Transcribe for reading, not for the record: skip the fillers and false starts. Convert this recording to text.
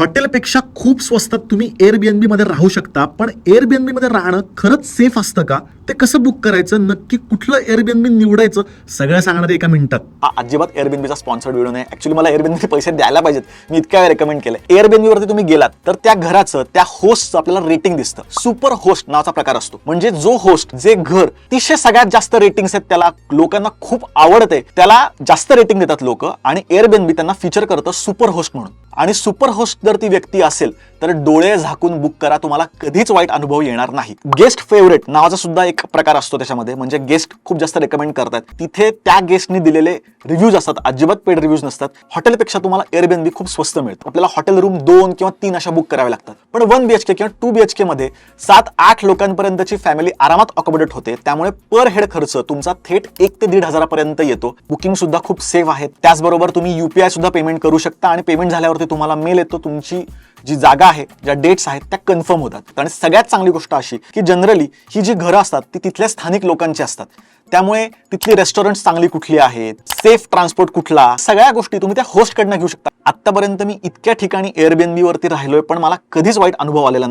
हॉटेलपेक्षा खूप स्वस्तात तुम्ही एअरबीएनबी मध्ये राहू शकता, पण एअरबीएनबी मध्ये राहणं खरंच सेफ असतं का? ते कसं बुक करायचं, नक्की कुठलं एअरबीएनबी निवडायचं, सगळं सांगणार एका मिनिटात. हा अजिबात एअरबीएनबीचा स्पॉन्सर्ड व्हिडिओ नाही. ऍक्च्युली मला एअरबीएनबी पैसे द्यायला पाहिजेत, मी इतक्या वेळा रेकमेंड केलं. एअरबीएनबीवरती तुम्ही गेलात तर त्या घराचं, त्या होस्टचं आपल्याला रेटिंग दिसतं. सुपर होस्ट नावाचा प्रकार असतो, म्हणजे जो होस्ट, जे घर अतिशय सगळ्यात जास्त रेटिंग्स आहेत, त्याला लोकांना खूप आवडते, त्याला जास्त रेटिंग देतात लोक, आणि एअरबीएनबी त्यांना फीचर करतं सुपर होस्ट म्हणून. आणि सुपर होस्ट जर ती व्यक्ती असेल तर डोळे झाकून बुक करा, तुम्हाला कधीच वाईट अनुभव येणार नाही. गेस्ट फेवरेट नावाचा सुद्धा एक प्रकार असतो त्याच्यामध्ये, म्हणजे गेस्ट खूप जास्त रेकमेंड करतात, तिथे त्या गेस्टनी दिलेले रिव्ह्यूज असतात, अजिबात पेड रिव्ह्यूज नसतात. हॉटेलपेक्षा तुम्हाला एअरबीएनबी खूप स्वस्त मिळतं. आपल्याला हॉटेल रूम 2 किंवा 3 अशा बुक कराव्या लागतात, पण 1 BHK किंवा 2 BHK मध्ये 7-8 लोकांपर्यंतची फॅमिली आरामात अकोमोडेट होते. त्यामुळे पर हेड खर्च तुमचा थेट 1 ते 1,500 हजारापर्यंत येतो. बुकिंग सुद्धा खूप सेफ आहे. त्याचबरोबर तुम्ही UPI सुद्धा पेमेंट करू शकता, आणि पेमेंट झाल्यावरती तुम्हाला मेल येतो, तुमची जी जागा आहे, ज्या डेट्स आहेत त्या कन्फर्म होतात. आणि सगळ्यात चांगली गोष्ट अशी की जनरली ही जी घरं असतात ती तिथल्या स्थानिक लोकांची असतात, त्यामुळे तिथली रेस्टॉरंट्स चांगली कुठली आहेत, सेफ ट्रान्सपोर्ट कुठला, सगळ्या गोष्टी तुम्ही त्या होस्ट कडनं घेऊ शकता. आतापर्यंत मी इतक्या ठिकाणी एअरबीएनबी वरती राहिलोय, पण मला कधीच वाईट अनुभव आलेला नाही.